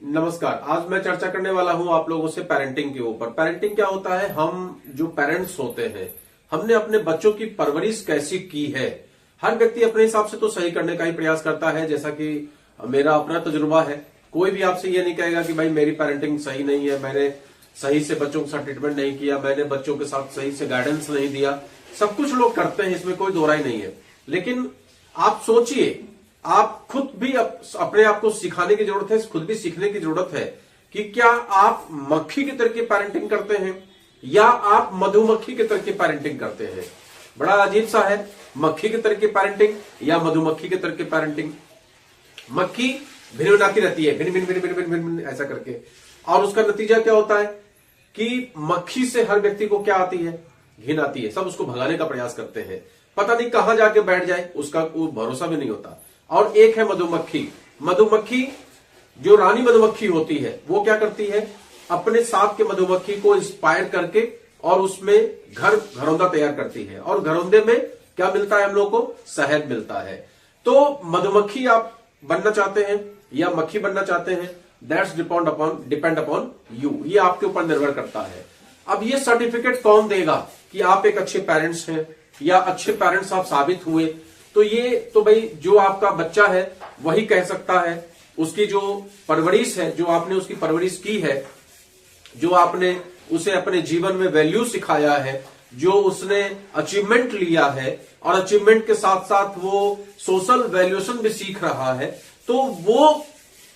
नमस्कार। आज मैं चर्चा करने वाला हूं आप लोगों से पेरेंटिंग के ऊपर। पेरेंटिंग क्या होता है? हम जो पेरेंट्स होते हैं, हमने अपने बच्चों की परवरिश कैसी की है। हर व्यक्ति अपने हिसाब से तो सही करने का ही प्रयास करता है। जैसा कि मेरा अपना तजुर्बा है, कोई भी आपसे ये नहीं कहेगा कि भाई मेरी पेरेंटिंग सही नहीं है, मैंने सही से बच्चों के साथ ट्रीटमेंट नहीं किया, मैंने बच्चों के साथ सही से गाइडेंस नहीं दिया। सब कुछ लोग करते हैं, इसमें कोई दोहराई नहीं है। लेकिन आप सोचिए, आप खुद भी अपने आप को सिखाने की जरूरत है, खुद भी सीखने की जरूरत है कि क्या आप मक्खी की तरह की पेरेंटिंग करते हैं या आप मधुमक्खी की तरह की पेरेंटिंग करते हैं। बड़ा अजीब सा है, मक्खी की तरह की पेरेंटिंग या मधुमक्खी की तरह की पेरेंटिंग। मक्खी भिनभिनाती रहती है, भिन भिन भिन भिन भिन भिन ऐसा करके, और उसका नतीजा क्या होता है कि मक्खी से हर व्यक्ति को क्या आती है? घिन आती है। सब उसको भगाने का प्रयास करते हैं, पता नहीं कहां जाके बैठ जाए, उसका कोई भरोसा भी नहीं होता। और एक है मधुमक्खी। मधुमक्खी जो रानी मधुमक्खी होती है, वो क्या करती है? अपने साथ के मधुमक्खी को इंस्पायर करके और उसमें घरौंदा तैयार करती है, और घरौंदे में क्या मिलता है हम लोग को? शहद मिलता है। तो मधुमक्खी आप बनना चाहते हैं या मक्खी बनना चाहते हैं, दैट्स डिपेंड अपॉन यू। ये आपके ऊपर निर्भर करता है। अब ये सर्टिफिकेट कौन देगा कि आप एक अच्छे पेरेंट्स हैं या अच्छे पेरेंट्स आप साबित हुए? तो ये तो भाई जो आपका बच्चा है वही कह सकता है। उसकी जो परवरिश है, जो आपने उसकी परवरिश की है, जो आपने उसे अपने जीवन में वैल्यू सिखाया है, जो उसने अचीवमेंट लिया है और अचीवमेंट के साथ साथ वो सोशल वैल्यूएशन भी सीख रहा है, तो वो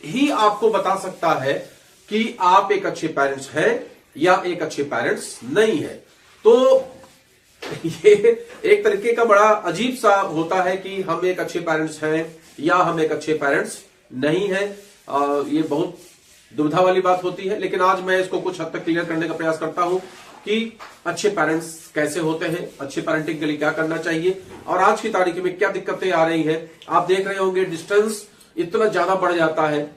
ही आपको बता सकता है कि आप एक अच्छे पेरेंट्स हैं या एक अच्छे पेरेंट्स नहीं है। तो ये एक तरीके का बड़ा अजीब सा होता है कि हम एक अच्छे पेरेंट्स हैं या हम एक अच्छे पेरेंट्स नहीं हैं। ये बहुत दुविधा वाली बात होती है। लेकिन आज मैं इसको कुछ हद तक क्लियर करने का प्रयास करता हूं कि अच्छे पेरेंट्स कैसे होते हैं, अच्छे पेरेंटिंग के लिए क्या करना चाहिए और आज की तारीख में क्या दिक्कतें आ रही हैं। आप देख रहे होंगे डिस्टेंस इतना ज्यादा बढ़ जाता है।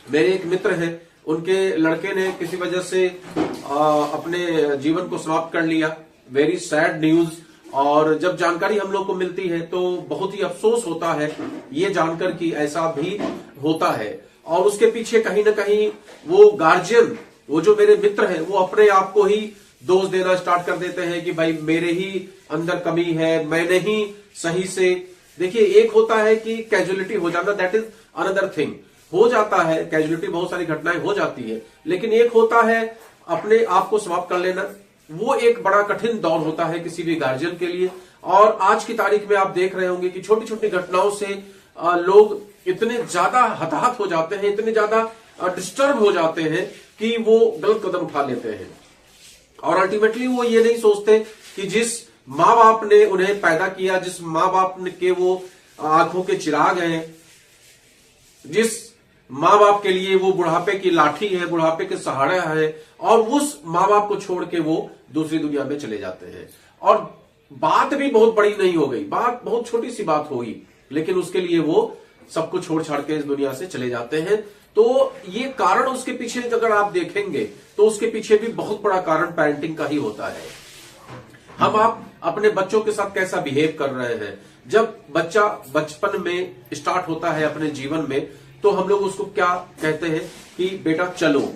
मेरे एक मित्र हैं, उनके लड़के ने किसी वजह से अपने जीवन को समाप्त कर लिया। Very sad news. और जब जानकारी हम लोग को मिलती है तो बहुत ही अफसोस होता है ये जानकर कि ऐसा भी होता है। और उसके पीछे कहीं ना कहीं वो गार्जियन, वो जो मेरे मित्र हैं, वो अपने आप को ही दोष देना स्टार्ट कर देते हैं कि भाई मेरे ही अंदर कमी है, मैंने ही सही से। देखिए, एक होता है कि कैजुअलिटी हो जाना, दैट इज अनदर थिंग। हो जाता है कैजुअलिटी, बहुत सारी घटनाएं हो जाती है। लेकिन एक होता है अपने आप को समाप्त कर लेना। वो एक बड़ा कठिन दौर होता है किसी भी गार्जियन के लिए। और आज की तारीख में आप देख रहे होंगे कि छोटी छोटी घटनाओं से लोग इतने ज्यादा हताहत हो जाते हैं, इतने ज्यादा डिस्टर्ब हो जाते हैं कि वो गलत कदम उठा लेते हैं। और अल्टीमेटली वो ये नहीं सोचते कि जिस माँ बाप ने उन्हें पैदा किया, जिस माँ बाप के वो आंखों के चिराग हैं, जिस माँ बाप के लिए वो बुढ़ापे की लाठी है, बुढ़ापे के सहारा है, और उस माँ बाप को छोड़ के वो दूसरी दुनिया में चले जाते हैं। और बात भी बहुत बड़ी नहीं हो गई, बात बहुत छोटी सी बात होगी, लेकिन उसके लिए वो सब कुछ छोड़ छाड़ के इस दुनिया से चले जाते हैं। तो ये कारण उसके पीछे अगर आप देखेंगे तो उसके पीछे भी बहुत बड़ा कारण पेरेंटिंग का ही होता है। आप अपने बच्चों के साथ कैसा बिहेव कर रहे हैं। जब बच्चा बचपन में स्टार्ट होता है अपने जीवन में, तो हम लोग उसको क्या कहते हैं कि बेटा चलो,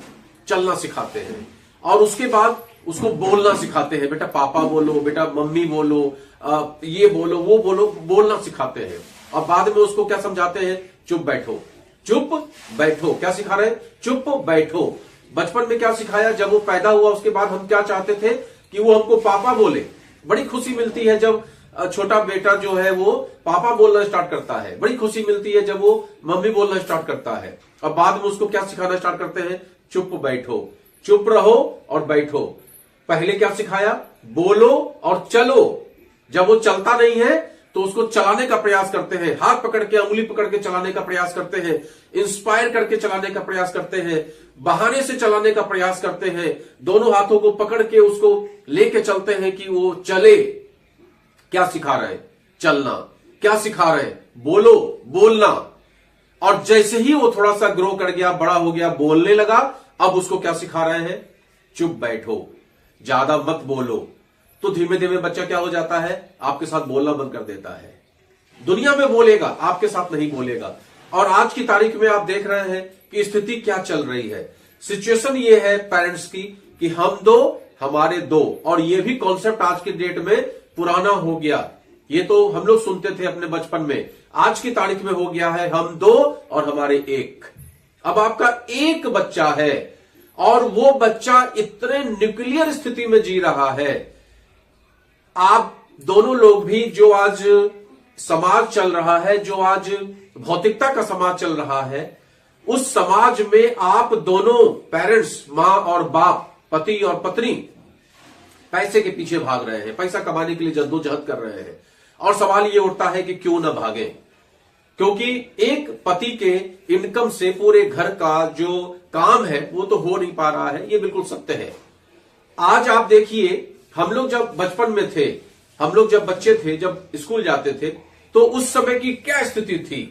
चलना सिखाते हैं। और उसके बाद उसको बोलना सिखाते हैं, बेटा पापा बोलो, बेटा मम्मी बोलो, ये बोलो, वो बोलो, बोलना सिखाते हैं। और बाद में उसको क्या समझाते हैं? चुप बैठो, चुप बैठो। क्या सिखा रहे हैं? चुप बैठो। बचपन में क्या सिखाया? जब वो पैदा हुआ उसके बाद हम क्या चाहते थे कि वो हमको पापा बोले। बड़ी खुशी मिलती है जब छोटा बेटा जो है वो पापा बोलना स्टार्ट करता है। बड़ी खुशी मिलती है जब वो मम्मी बोलना स्टार्ट करता है। और बाद में उसको क्या सिखाना स्टार्ट करते हैं? चुप बैठो, चुप रहो और बैठो। पहले क्या सिखाया? बोलो और चलो। जब वो चलता नहीं है तो उसको चलाने का प्रयास करते हैं, हाथ पकड़ के, उंगली पकड़ के चलाने का प्रयास करते हैं, इंस्पायर करके चलाने का प्रयास करते हैं, बहाने से चलाने का प्रयास करते हैं, दोनों हाथों को पकड़ के उसको लेके चलते हैं कि वो चले। क्या सिखा रहे हैं? चलना। क्या सिखा रहे हैं? बोलो, बोलना। और जैसे ही वो थोड़ा सा ग्रो कर गया, बड़ा हो गया, बोलने लगा, अब उसको क्या सिखा रहे हैं? चुप बैठो, ज्यादा मत बोलो। तो धीमे धीमे बच्चा क्या हो जाता है? आपके साथ बोलना बंद कर देता है। दुनिया में बोलेगा, आपके साथ नहीं बोलेगा। और आज की तारीख में आप देख रहे हैं कि स्थिति क्या चल रही है। सिचुएशन ये है पेरेंट्स की कि हम दो हमारे दो, और ये भी कॉन्सेप्ट आज की डेट में पुराना हो गया। ये तो हम लोग सुनते थे अपने बचपन में, आज की तारीख में हो गया है हम दो और हमारे एक। अब आपका एक बच्चा है और वो बच्चा इतने न्यूक्लियर स्थिति में जी रहा है। आप दोनों लोग भी, जो आज समाज चल रहा है, जो आज भौतिकता का समाज चल रहा है, उस समाज में आप दोनों पेरेंट्स, मां और बाप, पति और पत्नी पैसे के पीछे भाग रहे हैं, पैसा कमाने के लिए जद्दोजहद कर रहे हैं। और सवाल ये उठता है कि क्यों ना भागे, क्योंकि एक पति के इनकम से पूरे घर का जो काम है वो तो हो नहीं पा रहा है। ये बिल्कुल सत्य है। आज आप देखिए, हम लोग जब बचपन में थे, हम लोग जब बच्चे थे, जब स्कूल जाते थे, तो उस समय की क्या स्थिति थी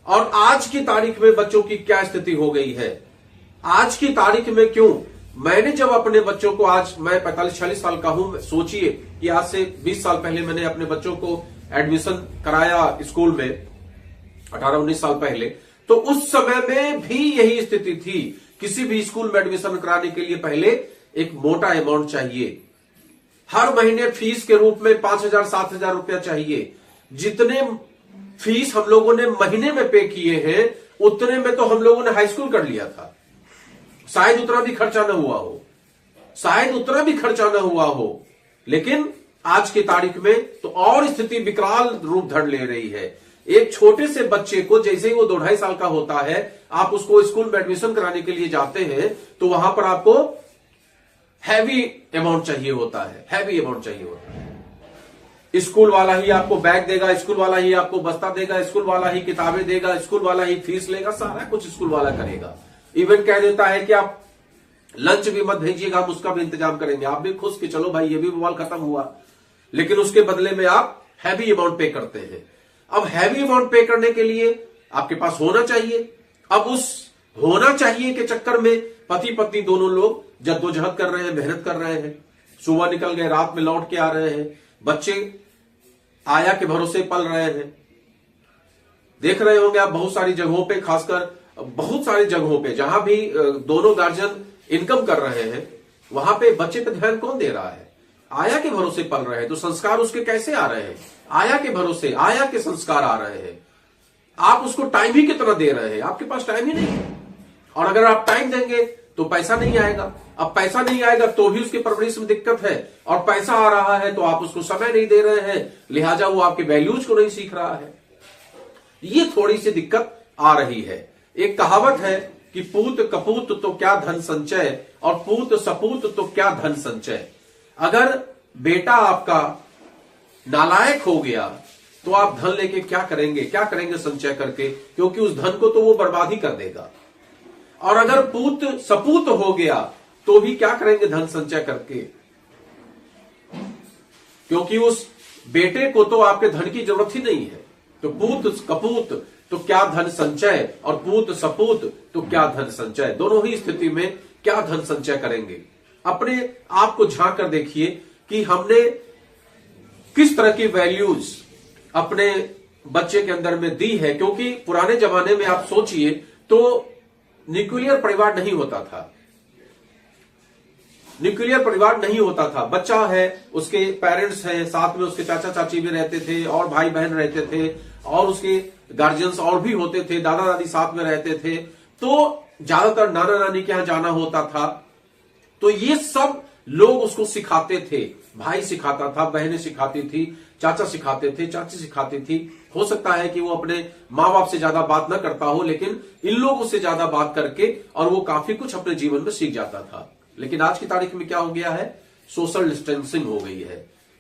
और आज की तारीख में बच्चों की क्या स्थिति हो गई है। आज की तारीख में क्यों, मैंने जब अपने बच्चों को, आज मैं 45-46 साल का हूं, सोचिए कि आज से 20 साल पहले मैंने अपने बच्चों को एडमिशन कराया स्कूल में, 18-19 साल पहले, तो उस समय में भी यही स्थिति थी। किसी भी स्कूल में एडमिशन कराने के लिए पहले एक मोटा अमाउंट चाहिए, हर महीने फीस के रूप में 5,000-7,000 रुपया चाहिए। जितने फीस हम लोगों ने महीने में पे किए हैं, उतने में तो हम लोगों ने हाई स्कूल कर लिया था। शायद उतना भी खर्चा न हुआ हो, शायद उतना भी खर्चा न हुआ हो, लेकिन आज की तारीख में तो और स्थिति विकराल रूप धर ले रही है। एक छोटे से बच्चे को, जैसे ही वो 2-2.5 साल का होता है, आप उसको स्कूल में एडमिशन कराने के लिए जाते हैं तो वहां पर आपको हैवी अमाउंट चाहिए होता है, हैवी अमाउंट चाहिए होता है। स्कूल वाला ही आपको बैग देगा, स्कूल वाला ही आपको बस्ता देगा, स्कूल वाला ही किताबें देगा, स्कूल वाला ही फीस लेगा, सारा कुछ स्कूल वाला करेगा। इवन कह देता है कि आप लंच भी मत भेजिएगा, हम उसका भी इंतजाम करेंगे। आप भी खुश कि चलो भाई ये भी बवाल खत्म हुआ, लेकिन उसके बदले में आप हैवी अमाउंट पे करते हैं। अब हैवी अमाउंट पे करने के लिए आपके पास होना चाहिए। अब उस होना चाहिए के चक्कर में पति पत्नी दोनों लोग जद्दोजहद कर रहे हैं, मेहनत कर रहे हैं। सुबह निकल गए, रात में लौट के आ रहे हैं। बच्चे आया के भरोसे पल रहे हैं। देख रहे होंगे आप बहुत सारी जगहों पे, खासकर बहुत सारी जगहों पे जहां भी दोनों गार्जियन इनकम कर रहे हैं, वहां पे बच्चे पे ध्यान कौन दे रहा है? आया के भरोसे पल रहे हैं। तो संस्कार उसके कैसे आ रहे हैं? आया के भरोसे, आया के संस्कार आ रहे हैं। आप उसको टाइम ही कितना दे रहे हैं? आपके पास टाइम ही नहीं है। और अगर आप टाइम देंगे तो पैसा नहीं आएगा। अब पैसा नहीं आएगा तो भी उसकी परवरिश में दिक्कत है, और पैसा आ रहा है तो आप उसको समय नहीं दे रहे हैं, लिहाजा वो आपके वैल्यूज को नहीं सीख रहा है। ये थोड़ी सी दिक्कत आ रही है। एक कहावत है कि पूत कपूत तो क्या धन संचय, और पूत सपूत तो क्या धन संचय। अगर बेटा आपका नालायक हो गया तो आप धन लेके क्या करेंगे? क्या करेंगे संचय करके? क्योंकि उस धन को तो वो बर्बाद ही कर देगा। और अगर पूत सपूत हो गया तो भी क्या करेंगे धन संचय करके? क्योंकि उस बेटे को तो आपके धन की जरूरत ही नहीं है। तो पूत कपूत तो क्या धन संचय, और पूत सपूत तो क्या धन संचय। दोनों ही स्थिति में क्या धन संचय करेंगे? अपने आप को झांक कर देखिए कि हमने किस तरह की वैल्यूज अपने बच्चे के अंदर में दी है। क्योंकि पुराने जमाने में आप सोचिए तो न्यूक्लियर परिवार नहीं होता था। न्यूक्लियर परिवार नहीं होता था। बच्चा है, उसके पेरेंट्स हैं, साथ में उसके चाचा चाची भी रहते थे, और भाई बहन रहते थे, और उसके गार्जियंस और भी होते थे, दादा दादी साथ में रहते थे। तो ज्यादातर नाना नानी के यहां जाना होता था। तो ये सब लोग उसको सिखाते थे। भाई सिखाता था, बहनें सिखाती थी, चाचा सिखाते थे, चाची सिखाती थी। हो सकता है कि वो अपने माँ बाप से ज्यादा बात न करता हो, लेकिन इन लोगों से ज्यादा बात करके और वो काफी कुछ अपने जीवन में सीख जाता था। लेकिन आज की तारीख में क्या हो गया है? सोशल डिस्टेंसिंग हो गई है।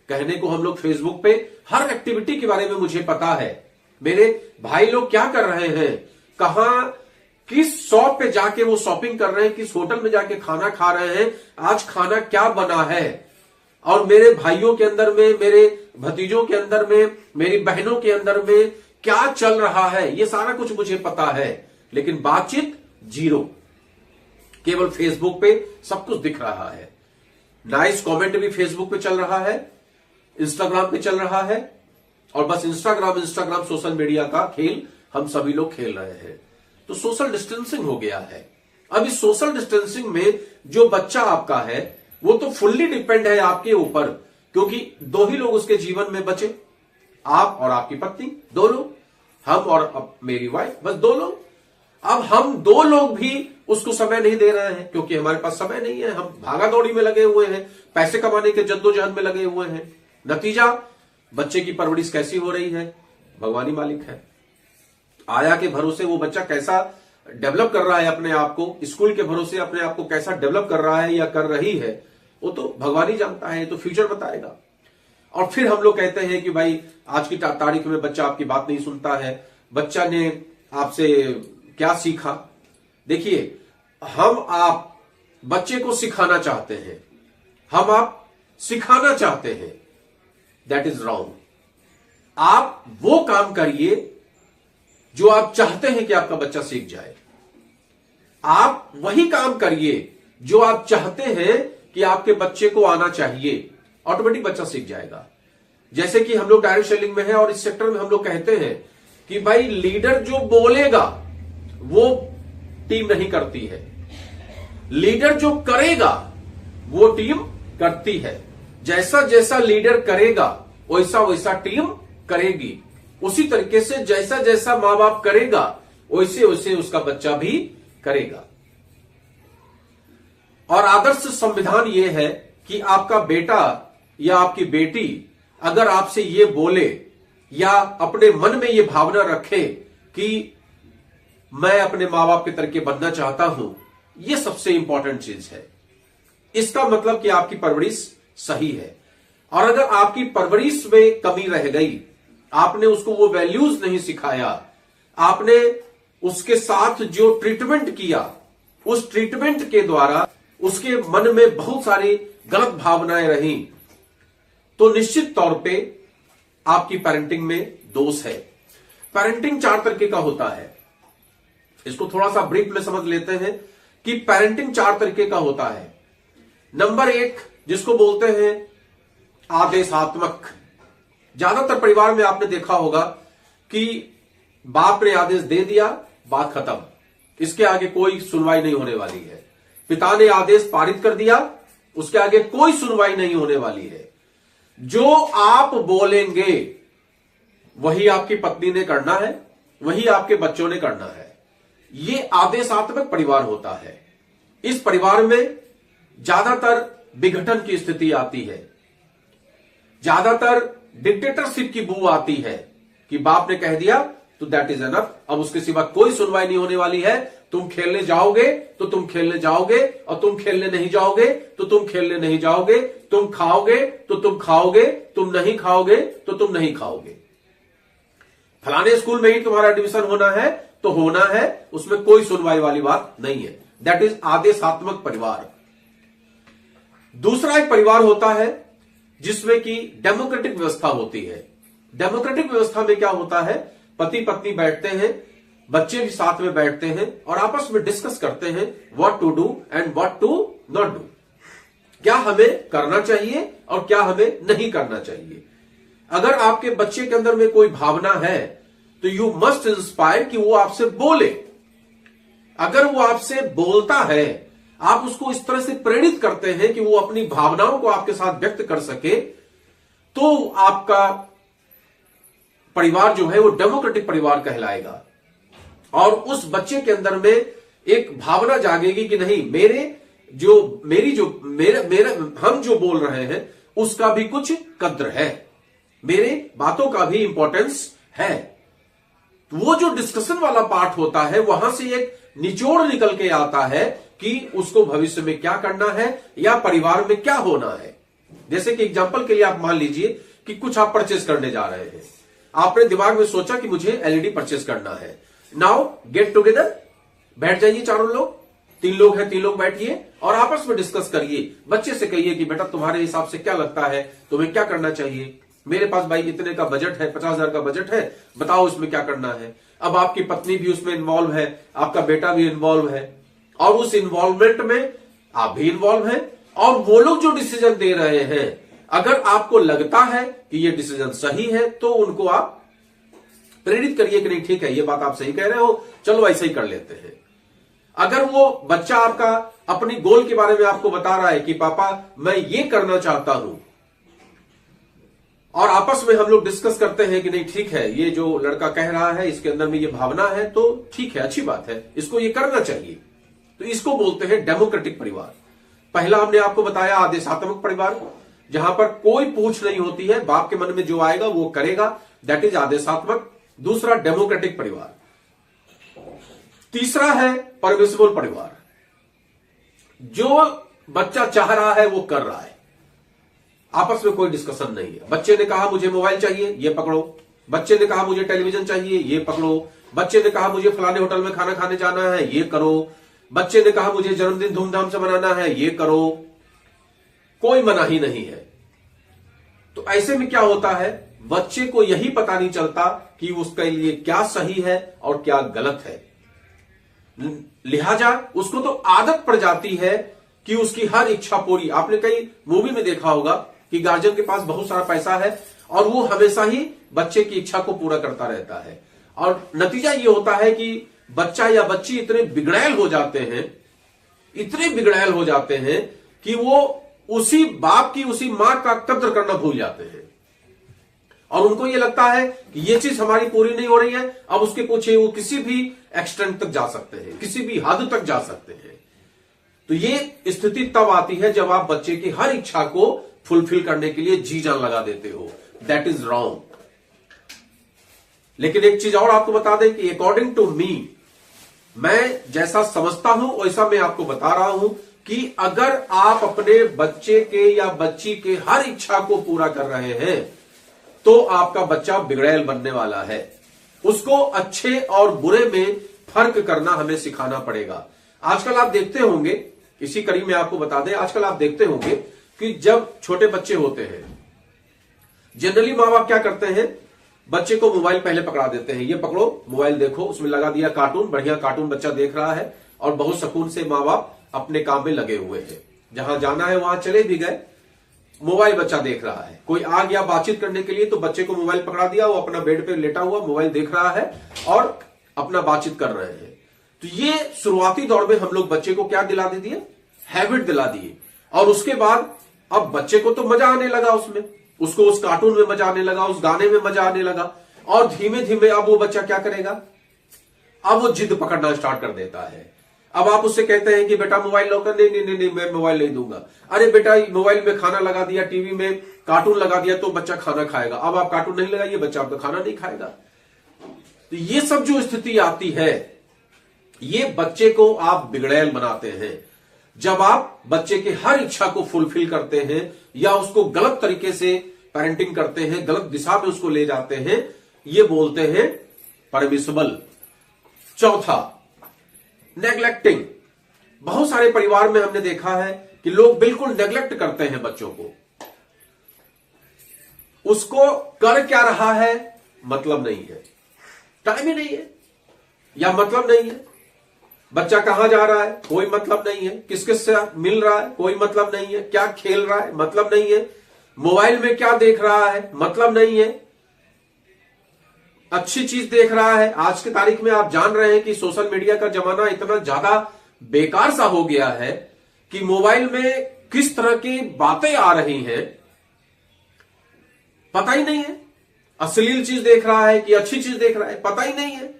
कहने को हम लोग फेसबुक पे हर एक्टिविटी के बारे में मुझे पता है। मेरे भाई लोग क्या कर रहे हैं, कहां किस शॉप पे जाके वो शॉपिंग कर रहे हैं, किस होटल में जाके खाना खा रहे हैं, आज खाना क्या बना है। और मेरे भाइयों के अंदर में, मेरे भतीजों के अंदर में, मेरी बहनों के अंदर में क्या चल रहा है, ये सारा कुछ मुझे पता है। लेकिन बातचीत जीरो। केवल फेसबुक पे सब कुछ दिख रहा है। नाइस कमेंट भी फेसबुक पे चल रहा है, इंस्टाग्राम पे चल रहा है, और बस इंस्टाग्राम सोशल मीडिया का खेल हम सभी लोग खेल रहे हैं। तो सोशल डिस्टेंसिंग हो गया है। अब इस सोशल डिस्टेंसिंग में जो बच्चा आपका है वो तो फुल्ली डिपेंड है आपके ऊपर, क्योंकि दो ही लोग उसके जीवन में बचे, आप और आपकी पत्नी, दो लोग, हम और अब मेरी वाइफ, बस दो लोग। अब हम दो लोग भी उसको समय नहीं दे रहे हैं क्योंकि हमारे पास समय नहीं है, हम भागा दौड़ी में लगे हुए हैं, पैसे कमाने के जद्दोजहद में लगे हुए हैं। नतीजा, बच्चे की परवरिश कैसी हो रही है, भगवान ही मालिक है। आया के भरोसे वो बच्चा कैसा डेवलप कर रहा है अपने आप को, स्कूल के भरोसे अपने आप को कैसा डेवलप कर रहा है या कर रही है, वो तो भगवान ही जानता है, तो फ्यूचर बताएगा। और फिर हम लोग कहते हैं कि भाई आज की तारीख में बच्चा आपकी बात नहीं सुनता है, बच्चा ने आपसे क्या सीखा। देखिए, हम आप बच्चे को सिखाना चाहते हैं, हम आप सिखाना चाहते हैं, दैट इज रॉन्ग। आप वो काम करिए जो आप चाहते हैं कि आपका बच्चा सीख जाए। आप वही काम करिए जो आप चाहते हैं कि आपके बच्चे को आना चाहिए, ऑटोमेटिक बच्चा सीख जाएगा। जैसे कि हम लोग डायरेक्ट सेलिंग में है और इस सेक्टर में हम लोग कहते हैं कि भाई लीडर जो बोलेगा वो टीम नहीं करती है, लीडर जो करेगा वो टीम करती है। जैसा जैसा लीडर करेगा वैसा वैसा टीम करेगी। उसी तरीके से जैसा जैसा मां बाप करेगा वैसे वैसे उसका बच्चा भी करेगा। और आदर्श संविधान यह है कि आपका बेटा या आपकी बेटी अगर आपसे ये बोले या अपने मन में ये भावना रखे कि मैं अपने मां बाप के तरीके बनना चाहता हूं, यह सबसे इंपॉर्टेंट चीज है। इसका मतलब कि आपकी परवरिश सही है। और अगर आपकी परवरिश में कमी रह गई, आपने उसको वो वैल्यूज नहीं सिखाया, आपने उसके साथ जो ट्रीटमेंट किया, उस ट्रीटमेंट के द्वारा उसके मन में बहुत सारी गलत भावनाएं रही, तो निश्चित तौर पे आपकी पेरेंटिंग में दोष है। पेरेंटिंग 4 तरीके का होता है। इसको थोड़ा सा ब्रीफ में समझ लेते हैं कि पेरेंटिंग 4 तरीके का होता है। नंबर 1 जिसको बोलते हैं आदेशात्मक। ज्यादातर परिवार में आपने देखा होगा कि बाप ने आदेश दे दिया, बात खत्म, इसके आगे कोई सुनवाई नहीं होने वाली है। पिता ने आदेश पारित कर दिया, उसके आगे कोई सुनवाई नहीं होने वाली है। जो आप बोलेंगे वही आपकी पत्नी ने करना है, वही आपके बच्चों ने करना है। यह आदेशात्मक परिवार होता है। इस परिवार में ज्यादातर विघटन की स्थिति आती है, ज्यादातर डिक्टेटरशिप की बू आती है कि बाप ने कह दिया तो दैट इज एनफ, अब उसके सिवा कोई सुनवाई नहीं होने वाली है। तुम खेलने जाओगे तो तुम खेलने जाओगे, और तुम खेलने नहीं जाओगे तो तुम खेलने नहीं जाओगे, तुम खाओगे तो तुम खाओगे, तुम नहीं खाओगे तो तुम नहीं खाओगे। फलाने स्कूल में ही तुम्हारा एडमिशन होना है तो होना है, उसमें कोई सुनवाई वाली बात नहीं है। दैट इज आदेशात्मक परिवार। दूसरा एक परिवार होता है जिसमें कि डेमोक्रेटिक व्यवस्था होती है। डेमोक्रेटिक व्यवस्था में क्या होता है, पति पत्नी बैठते हैं, बच्चे भी साथ में बैठते हैं और आपस में डिस्कस करते हैं what to do and what to not do. क्या हमें करना चाहिए और क्या हमें नहीं करना चाहिए। अगर आपके बच्चे के अंदर में कोई भावना है तो यू मस्ट इंस्पायर कि वो आपसे बोले। अगर वो आपसे बोलता है, आप उसको इस तरह से प्रेरित करते हैं कि वो अपनी भावनाओं को आपके साथ व्यक्त कर सके, तो आपका परिवार जो है वो डेमोक्रेटिक परिवार कहलाएगा। और उस बच्चे के अंदर में एक भावना जागेगी कि नहीं, हम जो बोल रहे हैं उसका भी कुछ कद्र है, मेरे बातों का भी इंपॉर्टेंस है। वो जो डिस्कशन वाला पार्ट होता है, वहां से एक निचोड़ निकल के आता है कि उसको भविष्य में क्या करना है या परिवार में क्या होना है। जैसे कि एग्जांपल के लिए आप मान लीजिए कि कुछ आप परचेस करने जा रहे हैं, आपने दिमाग में सोचा कि मुझे एलईडी परचेस करना है। नाउ गेट टुगेदर, बैठ जाइए चारों लोग, 3 लोग हैं, 3 लोग बैठिए और आपस में डिस्कस करिए। बच्चे से कहिए कि बेटा तुम्हारे हिसाब से क्या लगता है, तुम्हें क्या करना चाहिए। मेरे पास भाई इतने का बजट है, 50,000 का बजट है, बताओ इसमें क्या करना है। अब आपकी पत्नी भी उसमें इन्वॉल्व है, आपका बेटा भी इन्वॉल्व है, और उस इन्वॉल्वमेंट में आप भी इन्वॉल्व हैं, और वो लोग जो डिसीजन दे रहे हैं, अगर आपको लगता है कि ये डिसीजन सही है तो उनको आप प्रेरित करिए कि नहीं ठीक है, ये बात आप सही कह रहे हो, चलो ऐसे ही कर लेते हैं। अगर वो बच्चा आपका अपनी गोल के बारे में आपको बता रहा है कि पापा मैं ये करना चाहता हूं, और आपस में हम लोग डिस्कस करते हैं कि नहीं ठीक है, ये जो लड़का कह रहा है इसके अंदर में ये भावना है, तो ठीक है, अच्छी बात है, इसको ये करना चाहिए, तो इसको बोलते हैं डेमोक्रेटिक परिवार। पहला हमने आपको बताया आदेशात्मक परिवार, जहां पर कोई पूछ नहीं होती है, बाप के मन में जो आएगा वो करेगा, दैट इज आदेशात्मक। दूसरा डेमोक्रेटिक परिवार। तीसरा है परमिसिबल परिवार, जो बच्चा चाह रहा है वो कर रहा है, आपस में कोई डिस्कशन नहीं है। बच्चे ने कहा मुझे मोबाइल चाहिए, ये पकड़ो। बच्चे ने कहा मुझे टेलीविजन चाहिए, ये पकड़ो। बच्चे ने कहा मुझे फलाने होटल में खाना खाने जाना है, ये करो। बच्चे ने कहा मुझे जन्मदिन धूमधाम से मनाना है, ये करो। कोई मनाही नहीं है। तो ऐसे में क्या होता है, बच्चे को यही पता नहीं चलता कि उसके लिए क्या सही है और क्या गलत है। लिहाजा उसको तो आदत पड़ जाती है कि उसकी हर इच्छा पूरी। आपने कई मूवी में देखा होगा कि गार्जियन के पास बहुत सारा पैसा है और वो हमेशा ही बच्चे की इच्छा को पूरा करता रहता है, और नतीजा ये होता है कि बच्चा या बच्ची इतने बिगड़ैल हो जाते हैं, इतने बिगड़ैल हो जाते हैं कि वो उसी बाप की, उसी मां का कद्र करना भूल जाते हैं, और उनको ये लगता है कि ये चीज हमारी पूरी नहीं हो रही है, अब उसके पीछे वो किसी भी एक्सटेंट तक जा सकते हैं, किसी भी हद तक जा सकते हैं। तो ये स्थिति तब आती है जब आप बच्चे की हर इच्छा को फुलफिल करने के लिए जी जान लगा देते हो। That is wrong. लेकिन एक चीज और आपको बता दें कि अकॉर्डिंग टू मी, मैं जैसा समझता हूं वैसा मैं आपको बता रहा हूं कि अगर आप अपने बच्चे के या बच्ची के हर इच्छा को पूरा कर रहे हैं तो आपका बच्चा बिगड़ैल बनने वाला है। उसको अच्छे और बुरे में फर्क करना हमें सिखाना पड़ेगा। आजकल आप देखते होंगे, इसी कड़ी में आपको बता दें, आजकल आप देखते होंगे कि जब छोटे बच्चे होते हैं, जनरली माँ बाप क्या करते हैं, बच्चे को मोबाइल पहले पकड़ा देते हैं, ये पकड़ो मोबाइल देखो, उसमें लगा दिया कार्टून, बढ़िया कार्टून बच्चा देख रहा है और बहुत सुकून से माँ बाप अपने काम में लगे हुए हैं। जहां जाना है वहां चले भी गए, मोबाइल बच्चा देख रहा है। कोई आ गया बातचीत करने के लिए तो बच्चे को मोबाइल पकड़ा दिया, वो अपना बेड पे लेटा हुआ मोबाइल देख रहा है और अपना बातचीत कर रहे हैं। तो ये शुरुआती दौर में हम लोग बच्चे को क्या दिला दिए, हैबिट दिला दिए, और उसके बाद अब बच्चे को तो मजा आने लगा उसमें, उसको उस कार्टून में मजा आने लगा, उस गाने में मजा आने लगा, और धीमे धीमे अब वो बच्चा क्या करेगा, अब वो जिद पकड़ना स्टार्ट कर देता है। अब आप उससे कहते हैं कि बेटा मोबाइल लो कर, नहीं नहीं नहीं नहीं मैं मोबाइल नहीं दूंगा। अरे बेटा मोबाइल में खाना लगा दिया, टीवी में कार्टून लगा दिया तो बच्चा खाना खाएगा। अब आप कार्टून नहीं लगाइए, बच्चा आपका खाना नहीं खाएगा। तो ये सब जो स्थिति आती है, ये बच्चे को आप बिगड़ैल बनाते हैं। जब आप बच्चे की हर इच्छा को फुलफिल करते हैं या उसको गलत तरीके से पेरेंटिंग करते हैं, गलत दिशा में उसको ले जाते हैं, ये बोलते हैं परमिसिबल। चौथा, नेग्लेक्टिंग। बहुत सारे परिवार में हमने देखा है कि लोग बिल्कुल नेग्लेक्ट करते हैं बच्चों को, उसको कर क्या रहा है मतलब नहीं है, टाइम ही नहीं है या मतलब नहीं है, बच्चा कहां जा रहा है कोई मतलब नहीं है, किस किस से मिल रहा है कोई मतलब नहीं है, क्या खेल रहा है मतलब नहीं है, मोबाइल में क्या देख रहा है मतलब नहीं है, अच्छी चीज देख रहा है। आज की तारीख में आप जान रहे हैं कि सोशल मीडिया का जमाना इतना ज्यादा बेकार सा हो गया है कि मोबाइल में किस तरह की बातें आ रही हैं पता ही नहीं है। अश्लील चीज देख रहा है कि अच्छी चीज देख रहा है पता ही नहीं है।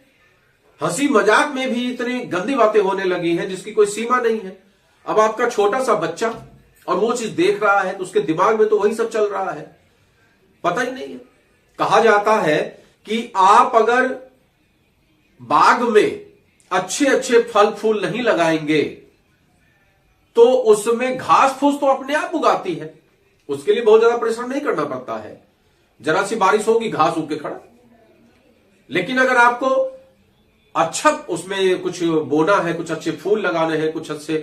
हंसी मजाक में भी इतनी गंदी बातें होने लगी हैं जिसकी कोई सीमा नहीं है। अब आपका छोटा सा बच्चा और वो चीज देख रहा है तो उसके दिमाग में तो वही सब चल रहा है, पता ही नहीं है। कहा जाता है कि आप अगर बाग में अच्छे अच्छे फल फूल नहीं लगाएंगे तो उसमें घास फूस तो अपने आप उगाती है, उसके लिए बहुत ज्यादा परिश्रम नहीं करना पड़ता है। जरा सी बारिश होगी घास उग के खड़ा। लेकिन अगर आपको अच्छा उसमें कुछ बोना है, कुछ अच्छे फूल लगाने हैं, कुछ अच्छे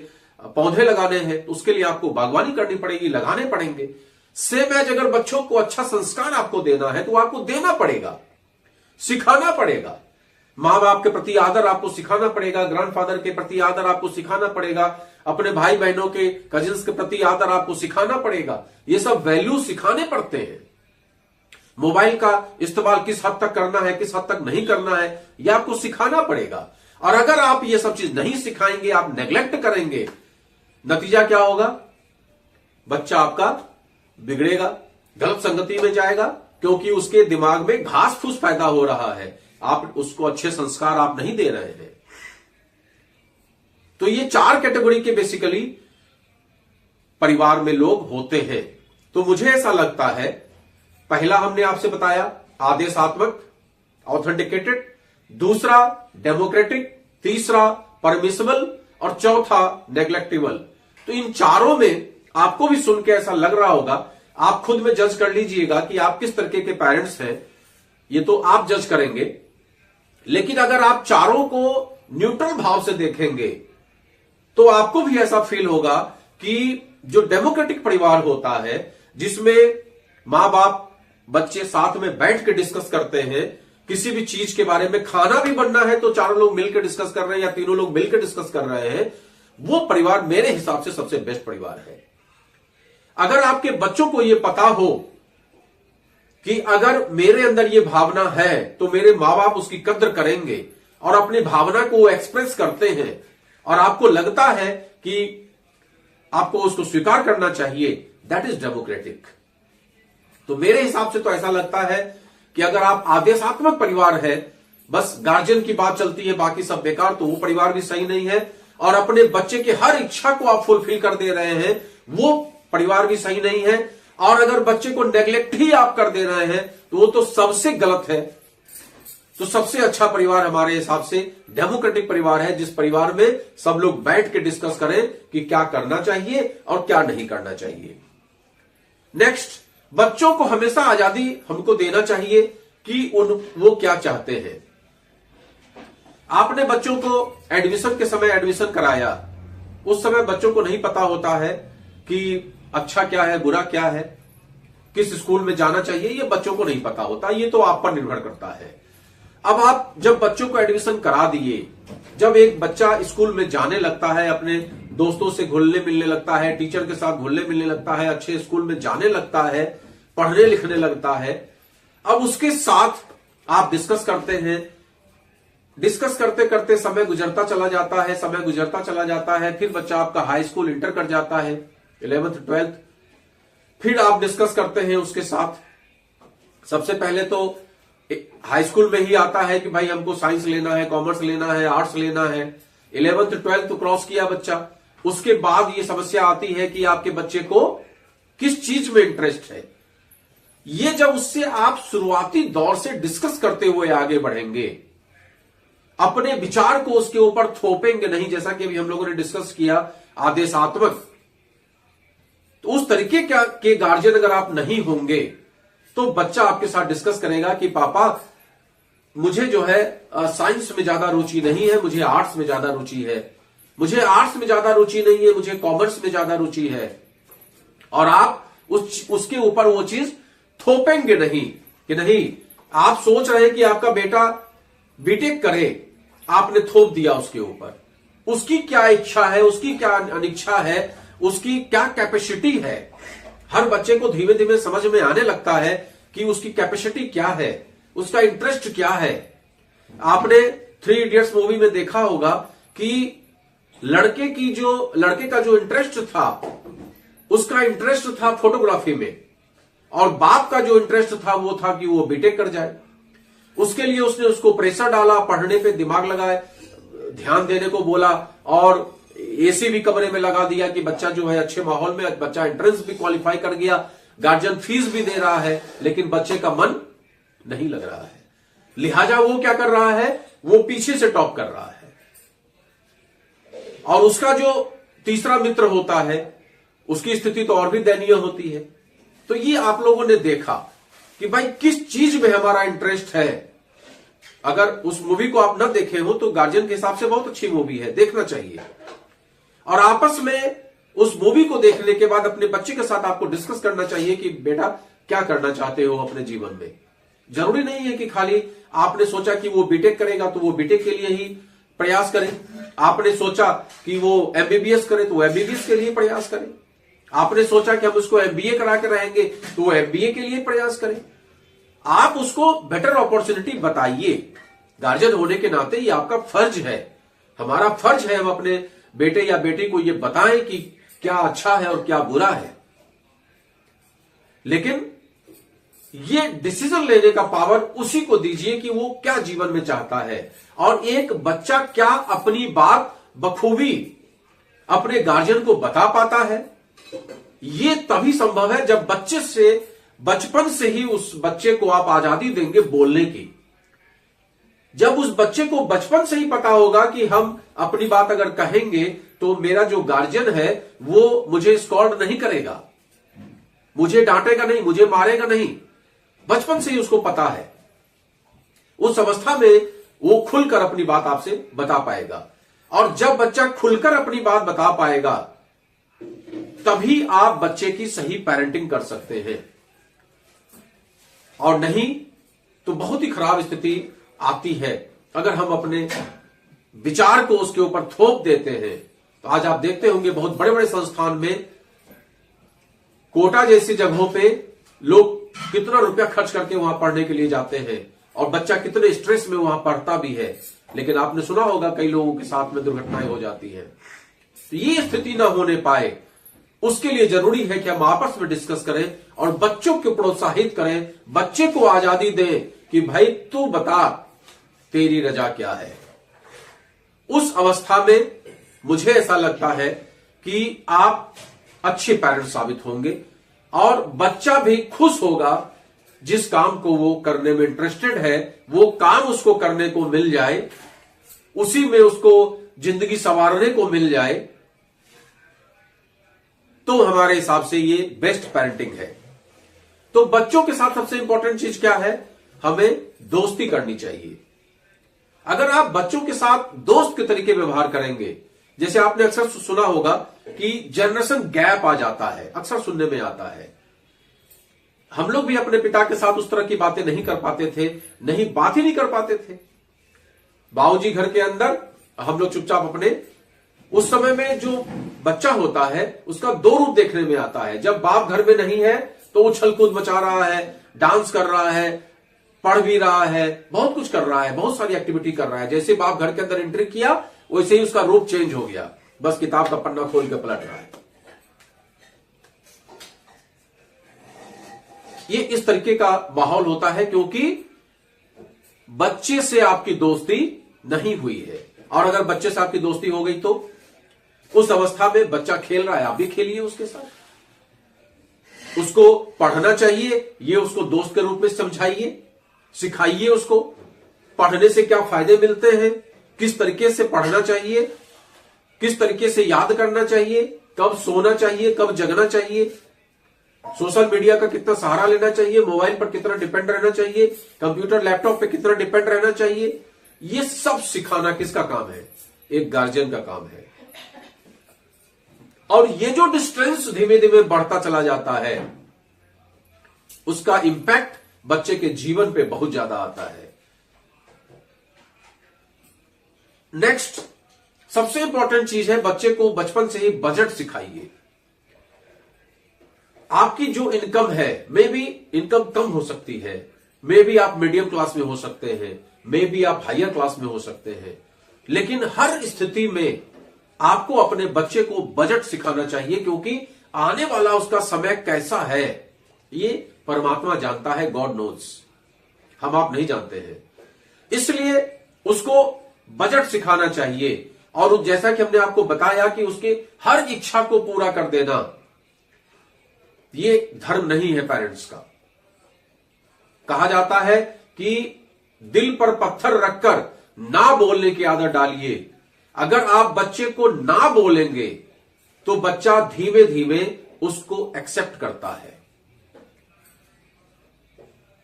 पौधे लगाने हैं, तो उसके लिए आपको बागवानी करनी पड़ेगी, लगाने पड़ेंगे। सेम एज अगर बच्चों को अच्छा संस्कार आपको देना है तो आपको देना पड़ेगा, सिखाना पड़ेगा। मां बाप के प्रति आदर आपको सिखाना पड़ेगा, ग्रैंडफादर के प्रति आदर आपको सिखाना पड़ेगा, अपने भाई बहनों के कजिन्स के प्रति आदर आपको सिखाना पड़ेगा। ये सब वैल्यू सिखाने पड़ते हैं। मोबाइल का इस्तेमाल किस हद तक करना है, किस हद तक नहीं करना है, यह आपको सिखाना पड़ेगा। और अगर आप ये सब चीज नहीं सिखाएंगे, आप नेग्लेक्ट करेंगे, नतीजा क्या होगा? बच्चा आपका बिगड़ेगा, गलत संगति में जाएगा, क्योंकि उसके दिमाग में घास फूस पैदा हो रहा है। आप उसको अच्छे संस्कार आप नहीं दे रहे हैं। तो ये 4 कैटेगरी के बेसिकली परिवार में लोग होते हैं। तो मुझे ऐसा लगता है, पहला हमने आपसे बताया आदेशात्मक, ऑथेंटिकेटेड, दूसरा डेमोक्रेटिक, तीसरा परमिसिबल और चौथा नेग्लेक्टिबल। तो इन चारों में आपको भी सुन के ऐसा लग रहा होगा, आप खुद में जज कर लीजिएगा कि आप किस तरीके के पेरेंट्स हैं, ये तो आप जज करेंगे। लेकिन अगर आप चारों को न्यूट्रल भाव से देखेंगे तो आपको भी ऐसा फील होगा कि जो डेमोक्रेटिक परिवार होता है, जिसमें मां बाप बच्चे साथ में बैठ के डिस्कस करते हैं, किसी भी चीज के बारे में, खाना भी बनना है तो चारों लोग मिलकर डिस्कस कर रहे हैं या तीनों लोग मिलकर डिस्कस कर रहे हैं, वो परिवार मेरे हिसाब से सबसे बेस्ट परिवार है। अगर आपके बच्चों को यह पता हो कि अगर मेरे अंदर ये भावना है तो मेरे मां बाप उसकी कद्र करेंगे और अपनी भावना को एक्सप्रेस करते हैं, और आपको लगता है कि आपको उसको स्वीकार करना चाहिए, दैट इज डेमोक्रेटिक। तो मेरे हिसाब से तो ऐसा लगता है कि अगर आप आदेशात्मक परिवार है, बस गार्जियन की बात चलती है, बाकी सब बेकार, तो वो परिवार भी सही नहीं है। और अपने बच्चे की हर इच्छा को आप फुलफिल कर दे रहे हैं, वो परिवार भी सही नहीं है। और अगर बच्चे को नेग्लेक्ट ही आप कर दे रहे हैं तो वो तो सबसे गलत है। तो सबसे अच्छा परिवार हमारे हिसाब से डेमोक्रेटिक परिवार है, जिस परिवार में सब लोग बैठ के डिस्कस करें कि क्या करना चाहिए और क्या नहीं करना चाहिए। नेक्स्ट, बच्चों को हमेशा आजादी हमको देना चाहिए कि वो क्या चाहते हैं। आपने बच्चों को एडमिशन के समय एडमिशन कराया, उस समय बच्चों को नहीं पता होता है कि अच्छा क्या है, बुरा क्या है, किस स्कूल में जाना चाहिए, ये बच्चों को नहीं पता होता। ये तो आप पर निर्भर करता है। अब आप जब बच्चों को एडमिशन करा दिए, जब एक बच्चा स्कूल में जाने लगता है, अपने दोस्तों से घुलने मिलने लगता है, टीचर के साथ घुलने मिलने लगता है, अच्छे स्कूल में जाने लगता है, पढ़ने लिखने लगता है, अब उसके साथ आप डिस्कस करते हैं। डिस्कस करते करते समय गुजरता चला जाता है, समय गुजरता चला जाता है, फिर बच्चा आपका हाई स्कूल इंटर कर जाता है, 11th 12th, फिर आप डिस्कस करते हैं उसके साथ। सबसे पहले तो हाई स्कूल में ही आता है कि भाई हमको साइंस लेना है, कॉमर्स लेना है, आर्ट्स लेना है। 11th 12th तो क्रॉस किया बच्चा, उसके बाद ये समस्या आती है कि आपके बच्चे को किस चीज में इंटरेस्ट है। ये जब उससे आप शुरुआती दौर से डिस्कस करते हुए आगे बढ़ेंगे, अपने विचार को उसके ऊपर थोपेंगे नहीं, जैसा कि अभी हम लोगों ने डिस्कस किया आदेशात्मक, तो उस तरीके के गार्जियन अगर आप नहीं होंगे तो बच्चा आपके साथ डिस्कस करेगा कि पापा मुझे जो है साइंस में ज्यादा रुचि नहीं है, मुझे आर्ट्स में ज्यादा रुचि है, मुझे आर्ट्स में ज्यादा रुचि नहीं है, मुझे कॉमर्स में ज्यादा रुचि है। और आप उसके ऊपर वो चीज थोपेंगे नहीं कि नहीं, आप सोच रहे हैं कि आपका बेटा बीटेक करे, आपने थोप दिया उसके ऊपर। उसकी क्या इच्छा है, उसकी क्या अनिच्छा है, उसकी क्या कैपेसिटी है। हर बच्चे को धीमे धीमे समझ में आने लगता है कि उसकी कैपेसिटी क्या है, उसका इंटरेस्ट क्या है। आपने 3 इडियट्स मूवी में देखा होगा कि लड़के का जो इंटरेस्ट था, उसका इंटरेस्ट था फोटोग्राफी में, और बाप का जो इंटरेस्ट था वो था कि वो बीटेक कर जाए। उसके लिए उसने उसको प्रेशर डाला, पढ़ने पे दिमाग लगाए, ध्यान देने को बोला, और एसी भी कमरे में लगा दिया कि बच्चा जो है अच्छे माहौल में, बच्चा एंट्रेंस भी क्वालिफाई कर गया, गार्जियन फीस भी दे रहा है, लेकिन बच्चे का मन नहीं लग रहा है। लिहाजा वो क्या कर रहा है, वो पीछे से टॉप कर रहा है। और उसका जो तीसरा मित्र होता है, उसकी स्थिति तो और भी दयनीय होती है। तो ये आप लोगों ने देखा कि भाई किस चीज में हमारा इंटरेस्ट है। अगर उस मूवी को आप ना देखे हो तो गार्जियन के हिसाब से बहुत अच्छी मूवी है, देखना चाहिए। और आपस में उस मूवी को देखने के बाद अपने बच्चे के साथ आपको डिस्कस करना चाहिए कि बेटा क्या करना चाहते हो अपने जीवन में। जरूरी नहीं है कि खाली आपने सोचा कि वो बीटेक करेगा तो वो बीटेक के लिए ही प्रयास करे, आपने सोचा कि वो एमबीबीएस करे तो वो एमबीबीएस के लिए प्रयास करे, आपने सोचा कि हम उसको एमबीए करा के रहेंगे तो वो एमबीए के लिए प्रयास करें। आप उसको बेटर अपॉर्चुनिटी बताइए। गार्जियन होने के नाते ये आपका फर्ज है, हमारा फर्ज है, हम अपने बेटे या बेटी को ये बताएं कि क्या अच्छा है और क्या बुरा है। लेकिन ये डिसीजन लेने का पावर उसी को दीजिए कि वो क्या जीवन में चाहता है। और एक बच्चा क्या अपनी बात बखूबी अपने गार्जियन को बता पाता है, ये तभी संभव है जब बचपन से ही उस बच्चे को आप आजादी देंगे बोलने की। जब उस बच्चे को बचपन से ही पता होगा कि हम अपनी बात अगर कहेंगे तो मेरा जो गार्जियन है वो मुझे स्कॉर्ड नहीं करेगा, मुझे डांटेगा नहीं, मुझे मारेगा नहीं, बचपन से ही उसको पता है, उस अवस्था में वो खुलकर अपनी बात आपसे बता पाएगा। और जब बच्चा खुलकर अपनी बात बता पाएगा तभी आप बच्चे की सही पेरेंटिंग कर सकते हैं। और नहीं तो बहुत ही खराब स्थिति आती है अगर हम अपने विचार को उसके ऊपर थोप देते हैं। तो आज आप देखते होंगे बहुत बड़े बड़े संस्थान में, कोटा जैसी जगहों पे लोग कितना रुपया खर्च करके वहां पढ़ने के लिए जाते हैं और बच्चा कितने स्ट्रेस में वहां पढ़ता भी है। लेकिन आपने सुना होगा कई लोगों के साथ में दुर्घटनाएं हो जाती हैं। तो ये स्थिति ना होने पाए उसके लिए जरूरी है कि हम आपस में डिस्कस करें और बच्चों को प्रोत्साहित करें, बच्चे को आजादी दें कि भाई तू बता तेरी रजा क्या है। उस अवस्था में मुझे ऐसा लगता है कि आप अच्छे पेरेंट्स साबित होंगे और बच्चा भी खुश होगा। जिस काम को वो करने में इंटरेस्टेड है वो काम उसको करने को मिल जाए, उसी में उसको जिंदगी संवारने को मिल जाए, तो हमारे हिसाब से ये बेस्ट पेरेंटिंग है। तो बच्चों के साथ सबसे इंपॉर्टेंट चीज क्या है, हमें दोस्ती करनी चाहिए। अगर आप बच्चों के साथ दोस्त के तरीके व्यवहार करेंगे, जैसे आपने अक्सर सुना होगा कि जनरेशन गैप आ जाता है, अक्सर सुनने में आता है। हम लोग भी अपने पिता के साथ उस तरह की बातें नहीं कर पाते थे, नहीं बात ही नहीं कर पाते थे। बाबूजी घर के अंदर, हम लोग चुपचाप अपने, उस समय में जो बच्चा होता है उसका दो रूप देखने में आता है। जब बाप घर में नहीं है तो उछल कूद मचा रहा है, डांस कर रहा है, पढ़ भी रहा है, बहुत कुछ कर रहा है, बहुत सारी एक्टिविटी कर रहा है। जैसे बाप घर के अंदर एंट्री किया वैसे ही उसका रूप चेंज हो गया, बस किताब का पन्ना खोल के पलट रहा है। ये इस तरीके का माहौल होता है क्योंकि बच्चे से आपकी दोस्ती नहीं हुई है। और अगर बच्चे से आपकी दोस्ती हो गई तो उस अवस्था में बच्चा खेल रहा है, आप भी खेलिए उसके साथ। उसको पढ़ना चाहिए, ये उसको दोस्त के रूप में समझाइए, सिखाइए उसको पढ़ने से क्या फायदे मिलते हैं, किस तरीके से पढ़ना चाहिए, किस तरीके से याद करना चाहिए, कब सोना चाहिए, कब जगना चाहिए, सोशल मीडिया का कितना सहारा लेना चाहिए, मोबाइल पर कितना डिपेंड रहना चाहिए, कंप्यूटर लैपटॉप पे कितना डिपेंड रहना चाहिए। ये सब सिखाना किसका काम है, एक गार्जियन का काम है। और ये जो डिस्टेंस धीमे धीमे बढ़ता चला जाता है उसका इंपैक्ट बच्चे के जीवन पे बहुत ज्यादा आता है। नेक्स्ट सबसे इंपॉर्टेंट चीज है, बच्चे को बचपन से ही बजट सिखाइए। आपकी जो इनकम है, मे बी इनकम कम हो सकती है, मे बी आप मीडियम क्लास में हो सकते हैं, मे बी आप हायर क्लास में हो सकते हैं, लेकिन हर स्थिति में आपको अपने बच्चे को बजट सिखाना चाहिए क्योंकि आने वाला उसका समय कैसा है ये परमात्मा जानता है, गॉड नोज, हम आप नहीं जानते हैं। इसलिए उसको बजट सिखाना चाहिए। और जैसा कि हमने आपको बताया कि उसके हर इच्छा को पूरा कर देना ये धर्म नहीं है पेरेंट्स का। कहा जाता है कि दिल पर पत्थर रखकर ना बोलने की आदत डालिए। अगर आप बच्चे को ना बोलेंगे तो बच्चा धीमे धीमे उसको एक्सेप्ट करता है।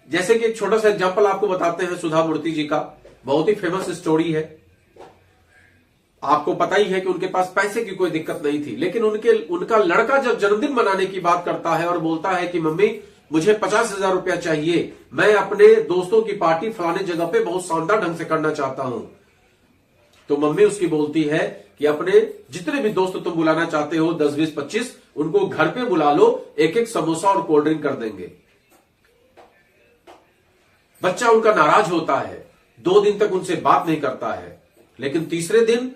जैसे कि एक छोटा सा एग्जांपल आपको बताते हैं सुधा मूर्ति जी का, बहुत ही फेमस स्टोरी है। आपको पता ही है कि उनके पास पैसे की कोई दिक्कत नहीं थी, लेकिन उनका लड़का जब जन्मदिन मनाने की बात करता है और बोलता है कि मम्मी मुझे 50,000 रुपया चाहिए, मैं अपने दोस्तों की पार्टी फलाने जगह पे बहुत शानदार ढंग से करना चाहता हूं, तो मम्मी उसकी बोलती है कि अपने जितने भी दोस्त तुम बुलाना चाहते हो 10, 20, 25 उनको घर पे बुला लो, एक एक समोसा और कोल्ड ड्रिंक कर देंगे। बच्चा उनका नाराज होता है, 2 दिन तक उनसे बात नहीं करता है, लेकिन तीसरे दिन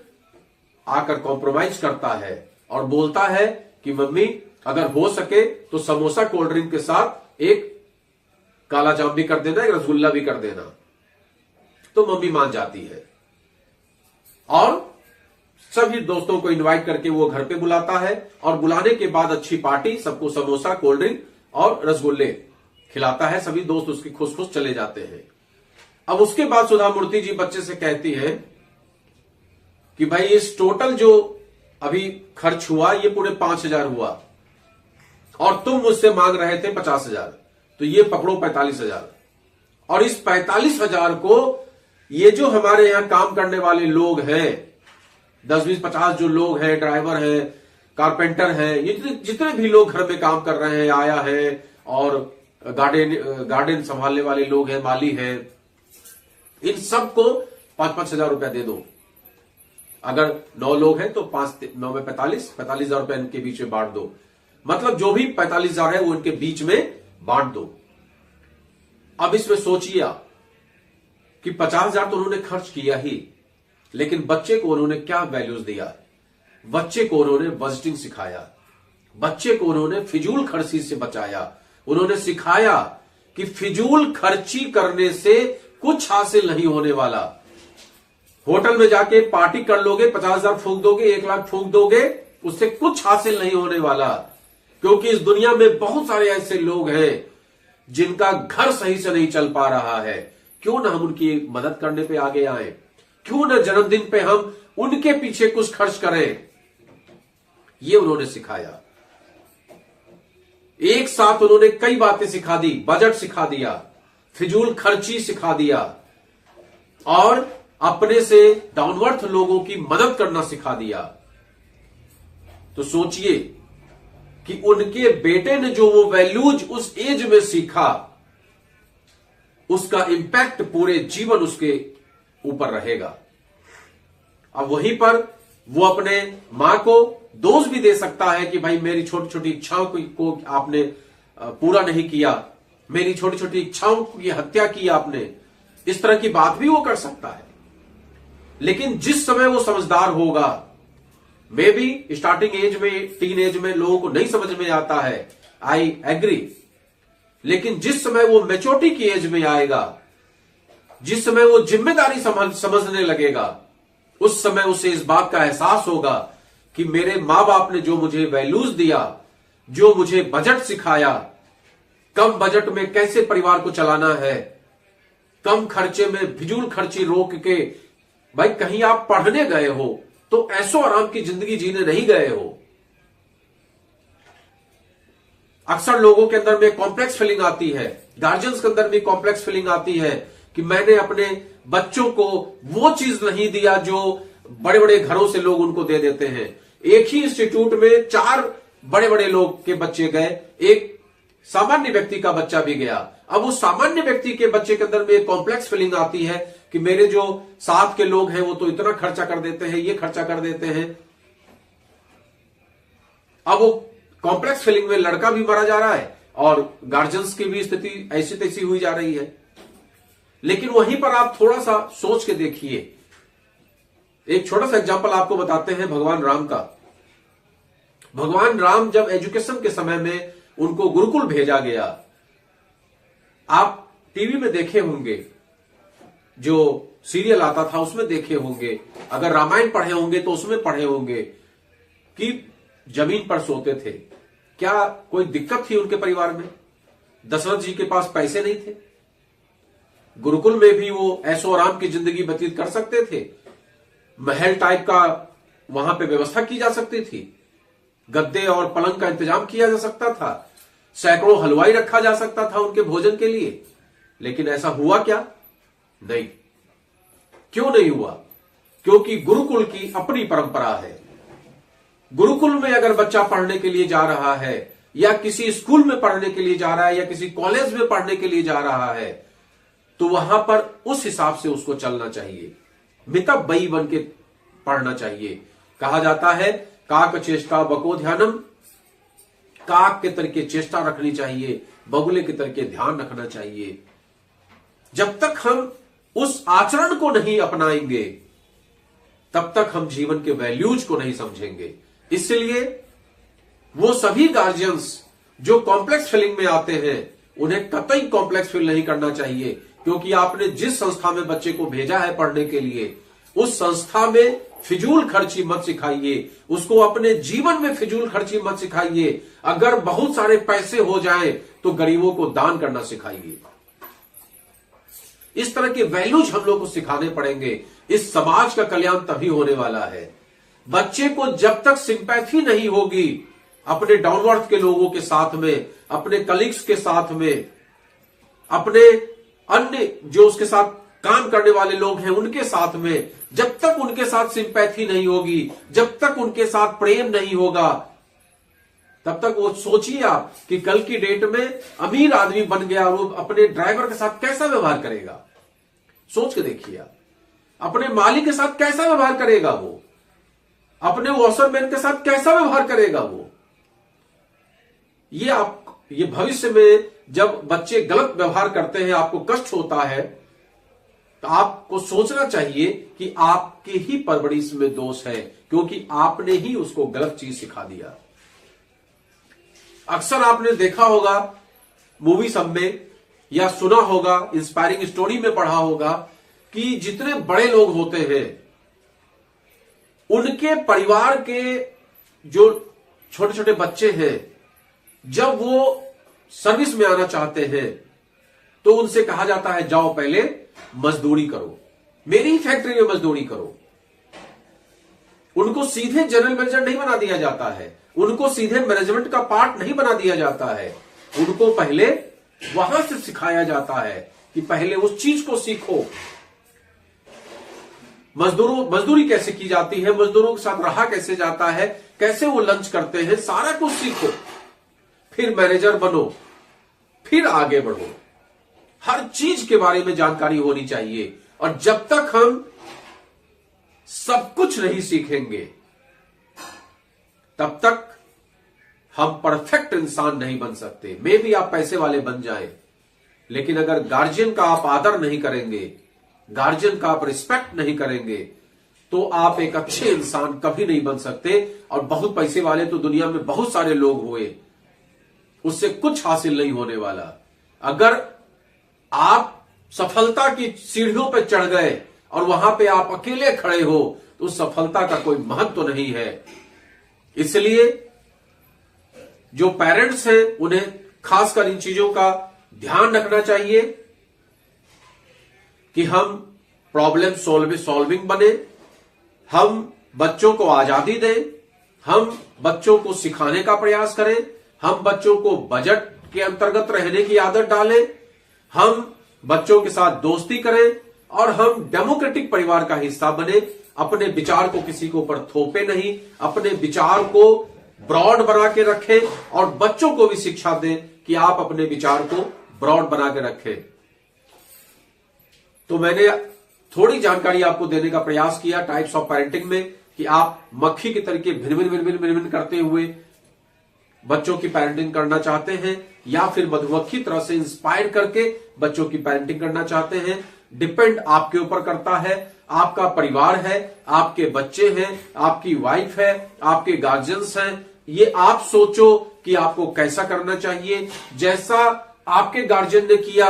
आकर कॉम्प्रोमाइज करता है और बोलता है कि मम्मी अगर हो सके तो समोसा कोल्ड ड्रिंक के साथ एक काला जाम भी कर देना, एक रसगुल्ला भी कर देना। तो मम्मी मान जाती है और सभी दोस्तों को इनवाइट करके वो घर पे बुलाता है और बुलाने के बाद अच्छी पार्टी, सबको समोसा कोल्ड ड्रिंक और रसगुल्ले खिलाता है। सभी दोस्त उसकी खुश खुश चले जाते हैं। अब उसके बाद सुधा मूर्ति जी बच्चे से कहती है कि भाई इस टोटल जो अभी खर्च हुआ ये पूरे 5,000 हुआ और तुम मुझसे मांग रहे थे 50,000, तो ये पकड़ो 45,000। और इस 45,000 को ये जो हमारे यहां काम करने वाले लोग हैं, 10, 20, 50 जो लोग हैं, ड्राइवर हैं, कारपेंटर हैं, ये जितने भी लोग घर में काम कर रहे हैं, आया है और गार्डन संभालने वाले लोग हैं, माली हैं, इन सबको 5,000 रुपया दे दो। अगर 9 लोग हैं तो 5 9 में 45,000 रुपया इनके बीच में बांट दो। मतलब जो भी 45,000 है वो इनके बीच में बांट दो। अब इसमें सोचिए कि 50,000 तो उन्होंने खर्च किया ही, लेकिन बच्चे को उन्होंने क्या वैल्यूज दिया? बच्चे को उन्होंने बजटिंग सिखाया, बच्चे को उन्होंने फिजूल खर्ची से बचाया। उन्होंने सिखाया कि फिजूल खर्ची करने से कुछ हासिल नहीं होने वाला। होटल में जाके पार्टी कर लोगे, 50,000 फूंक दोगे, 1,00,000 फूंक दोगे, उससे कुछ हासिल नहीं होने वाला। क्योंकि इस दुनिया में बहुत सारे ऐसे लोग हैं जिनका घर सही से नहीं चल पा रहा है। क्यों ना हम उनकी मदद करने पे आगे आए? क्यों ना जन्मदिन पे हम उनके पीछे कुछ खर्च करें? ये उन्होंने सिखाया। एक साथ उन्होंने कई बातें सिखा दी, बजट सिखा दिया, फिजूल खर्ची सिखा दिया और अपने से डाउनवर्थ लोगों की मदद करना सिखा दिया। तो सोचिए कि उनके बेटे ने जो वो वैल्यूज उस एज में सीखा, उसका इंपैक्ट पूरे जीवन उसके ऊपर रहेगा। अब वहीं पर वो अपने मां को दोष भी दे सकता है कि भाई मेरी छोटी छोटी इच्छाओं को आपने पूरा नहीं किया, मेरी छोटी छोटी इच्छाओं की हत्या की आपने, इस तरह की बात भी वो कर सकता है। लेकिन जिस समय वो समझदार होगा, मे बी स्टार्टिंग एज में, टीन एज में लोगों को नहीं समझ में आता है, आई एग्री, लेकिन जिस समय वो मैच्योरिटी की एज में आएगा, जिस समय वो जिम्मेदारी समझने लगेगा, उस समय उसे इस बात का एहसास होगा कि मेरे मां बाप ने जो मुझे वैल्यूज दिया, जो मुझे बजट सिखाया, कम बजट में कैसे परिवार को चलाना है, कम खर्चे में फिजूल खर्ची रोक के, भाई कहीं आप पढ़ने गए हो तो ऐसो आराम की जिंदगी जीने नहीं गए हो। अक्सर लोगों के अंदर में कॉम्प्लेक्स फीलिंग आती है, गार्जियंस के अंदर भी कॉम्प्लेक्स फीलिंग आती है कि मैंने अपने बच्चों को वो चीज नहीं दिया जो बड़े बड़े घरों से लोग उनको दे देते हैं। एक ही इंस्टीट्यूट में 4 बड़े बड़े लोग के बच्चे गए, एक सामान्य व्यक्ति का बच्चा भी गया। अब उस सामान्य व्यक्ति के बच्चे के अंदर में एक कॉम्प्लेक्स फीलिंग आती है कि मेरे जो साथ के लोग हैं वो तो इतना खर्चा कर देते हैं, ये खर्चा कर देते हैं। अब वो कॉम्प्लेक्स फीलिंग में लड़का भी मरा जा रहा है और गार्जियंस की भी स्थिति ऐसी तैसी हुई जा रही है। लेकिन वहीं पर आप थोड़ा सा सोच के देखिए, एक छोटा सा एग्जांपल आपको बताते हैं भगवान राम का। भगवान राम जब एजुकेशन के समय में उनको गुरुकुल भेजा गया, आप टीवी में देखे होंगे, जो सीरियल आता था उसमें देखे होंगे, अगर रामायण पढ़े होंगे तो उसमें पढ़े होंगे कि जमीन पर सोते थे। क्या कोई दिक्कत थी उनके परिवार में? दशरथ जी के पास पैसे नहीं थे, गुरुकुल में भी वो ऐशो आराम की जिंदगी व्यतीत कर सकते थे, महल टाइप का वहां पे व्यवस्था की जा सकती थी, गद्दे और पलंग का इंतजाम किया जा सकता था, सैकड़ों हलवाई रखा जा सकता था उनके भोजन के लिए। लेकिन ऐसा हुआ क्या? नहीं। क्यों नहीं हुआ? क्योंकि गुरुकुल की अपनी परंपरा है। गुरुकुल में अगर बच्चा पढ़ने के लिए जा रहा है या किसी स्कूल में पढ़ने के लिए जा रहा है या किसी कॉलेज में पढ़ने के लिए जा रहा है, तो वहां पर उस हिसाब से उसको चलना चाहिए, मितव्ययी बन के पढ़ना चाहिए। कहा जाता है काक चेष्टा बको ध्यानम, काक के तरीके चेष्टा रखनी चाहिए, बगुले के तरीके ध्यान रखना चाहिए। जब तक हम उस आचरण को नहीं अपनाएंगे तब तक हम जीवन के वैल्यूज को नहीं समझेंगे। इसलिए वो सभी गार्जियंस जो कॉम्प्लेक्स फीलिंग में आते हैं उन्हें कतई कॉम्प्लेक्स फील नहीं करना चाहिए, क्योंकि आपने जिस संस्था में बच्चे को भेजा है पढ़ने के लिए उस संस्था में फिजूल खर्ची मत सिखाइए, उसको अपने जीवन में फिजूल खर्ची मत सिखाइए। अगर बहुत सारे पैसे हो जाएं तो गरीबों को दान करना सिखाइए। इस तरह के वैल्यूज हम लोग को सिखाने पड़ेंगे। इस समाज का कल्याण तभी होने वाला है। बच्चे को जब तक सिंपैथी नहीं होगी अपने डाउनवर्थ के लोगों के साथ में, अपने कलीग्स के साथ में, अपने अन्य जो उसके साथ काम करने वाले लोग हैं उनके साथ में, जब तक उनके साथ सिंपैथी नहीं होगी, जब तक उनके साथ प्रेम नहीं होगा, तब तक वो सोचिए आप कि कल की डेट में अमीर आदमी बन गया, वो अपने ड्राइवर के साथ कैसा व्यवहार करेगा। सोच के देखिए आप, अपने मालिक के साथ कैसा व्यवहार करेगा वो, अपने वॉशरमैन के साथ कैसा व्यवहार करेगा वो। ये भविष्य में जब बच्चे गलत व्यवहार करते हैं, आपको कष्ट होता है, तो आपको सोचना चाहिए कि आपके ही परवरिश में दोष है, क्योंकि आपने ही उसको गलत चीज सिखा दिया। अक्सर आपने देखा होगा मूवी सब में या सुना होगा, इंस्पायरिंग स्टोरी में पढ़ा होगा कि जितने बड़े लोग होते हैं उनके परिवार के जो छोटे छोटे बच्चे हैं, जब वो सर्विस में आना चाहते हैं तो उनसे कहा जाता है जाओ पहले मजदूरी करो, मेरी ही फैक्ट्री में मजदूरी करो। उनको सीधे जनरल मैनेजर नहीं बना दिया जाता है, उनको सीधे मैनेजमेंट का पार्ट नहीं बना दिया जाता है। उनको पहले वहां से सिखाया जाता है कि पहले उस चीज को सीखो। मजदूरी कैसे की जाती है, मजदूरों के साथ रहा कैसे जाता है, कैसे वो लंच करते हैं, सारा कुछ सीखो, फिर मैनेजर बनो, फिर आगे बढ़ो। हर चीज के बारे में जानकारी होनी चाहिए। और जब तक हम सब कुछ नहीं सीखेंगे तब तक हम परफेक्ट इंसान नहीं बन सकते। मे भी आप पैसे वाले बन जाएं, लेकिन अगर गार्जियन का आप आदर नहीं करेंगे, गार्जियन का आप रिस्पेक्ट नहीं करेंगे, तो आप एक अच्छे इंसान कभी नहीं बन सकते। और बहुत पैसे वाले तो दुनिया में बहुत सारे लोग हुए, उससे कुछ हासिल नहीं होने वाला। अगर आप सफलता की सीढ़ियों पर चढ़ गए और वहां पे आप अकेले खड़े हो तो उस सफलता का कोई महत्व नहीं है। इसलिए जो पेरेंट्स हैं उन्हें खासकर इन चीजों का ध्यान रखना चाहिए कि हम प्रॉब्लम सॉल्विंग बने, हम बच्चों को आजादी दें, हम बच्चों को सिखाने का प्रयास करें, हम बच्चों को बजट के अंतर्गत रहने की आदत डालें, हम बच्चों के साथ दोस्ती करें और हम डेमोक्रेटिक परिवार का हिस्सा बने। अपने विचार को किसी के ऊपर थोपे नहीं, अपने विचार को ब्रॉड बना के रखें और बच्चों को भी शिक्षा दें कि आप अपने विचार को ब्रॉड बना के रखें। तो मैंने थोड़ी जानकारी आपको देने का प्रयास किया टाइप्स ऑफ पेरेंटिंग में, कि आप मक्खी के तरीके भिन-भिन करते हुए बच्चों की पेरेंटिंग करना चाहते हैं या फिर मधुमक्खी तरह से इंस्पायर करके बच्चों की पेरेंटिंग करना चाहते हैं। डिपेंड आपके ऊपर करता है। आपका परिवार है, आपके बच्चे हैं, आपकी वाइफ है, आपके गार्जियंस हैं। ये आप सोचो कि आपको कैसा करना चाहिए। जैसा आपके गार्जियन ने किया,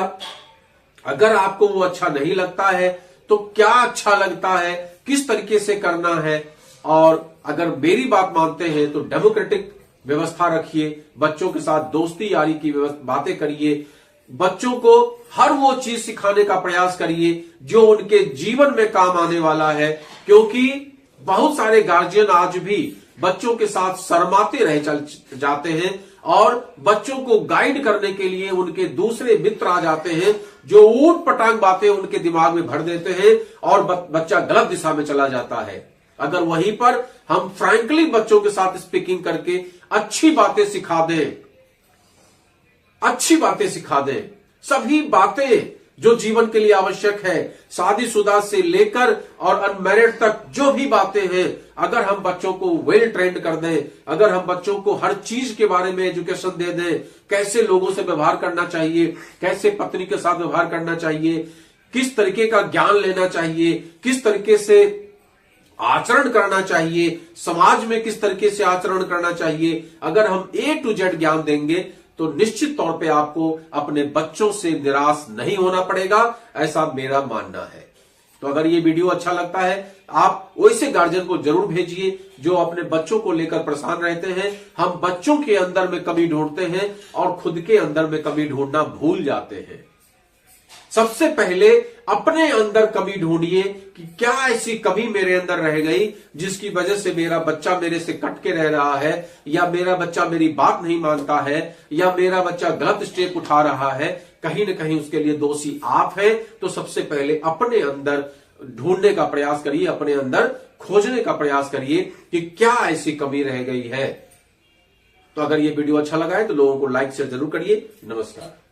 अगर आपको वो अच्छा नहीं लगता है तो क्या अच्छा लगता है, किस तरीके से करना है। और अगर मेरी बात मानते हैं तो डेमोक्रेटिक व्यवस्था रखिए, बच्चों के साथ दोस्ती यारी की बातें करिए, बच्चों को हर वो चीज सिखाने का प्रयास करिए जो उनके जीवन में काम आने वाला है। क्योंकि बहुत सारे गार्जियन आज भी बच्चों के साथ शर्माते रह जाते हैं और बच्चों को गाइड करने के लिए उनके दूसरे मित्र आ जाते हैं जो ऊट पटांग बातें उनके दिमाग में भर देते हैं और बच्चा गलत दिशा में चला जाता है। अगर वहीं पर हम फ्रैंकली बच्चों के साथ स्पीकिंग करके अच्छी बातें सिखा दें, अच्छी बातें सिखा दें, सभी बातें जो जीवन के लिए आवश्यक है, शादीशुदा से लेकर और अनमैरिड तक जो भी बातें हैं, अगर हम बच्चों को वेल ट्रेंड कर दें, अगर हम बच्चों को हर चीज के बारे में एजुकेशन दे दें, कैसे लोगों से व्यवहार करना चाहिए, कैसे पत्नी के साथ व्यवहार करना चाहिए, किस तरीके का ज्ञान लेना चाहिए, किस तरीके से आचरण करना चाहिए, समाज में किस तरीके से आचरण करना चाहिए, अगर हम A to Z ज्ञान देंगे तो निश्चित तौर पे आपको अपने बच्चों से निराश नहीं होना पड़ेगा, ऐसा मेरा मानना है। तो अगर ये वीडियो अच्छा लगता है, आप वैसे गार्जियन को जरूर भेजिए जो अपने बच्चों को लेकर परेशान रहते हैं। हम बच्चों के अंदर में कमी ढूंढते हैं और खुद के अंदर में कमी ढूंढना भूल जाते हैं। सबसे पहले अपने अंदर कमी ढूंढिए कि क्या ऐसी कमी मेरे अंदर रह गई जिसकी वजह से मेरा बच्चा मेरे से कट के रह रहा है, या मेरा बच्चा मेरी बात नहीं मानता है, या मेरा बच्चा गलत स्टेप उठा रहा है। कहीं ना कहीं उसके लिए दोषी आप हैं। तो सबसे पहले अपने अंदर ढूंढने का प्रयास करिए, अपने अंदर खोजने का प्रयास करिए कि क्या ऐसी कमी रह गई है। तो अगर ये वीडियो अच्छा लगा है तो लोगों को लाइक शेयर जरूर करिए। नमस्कार।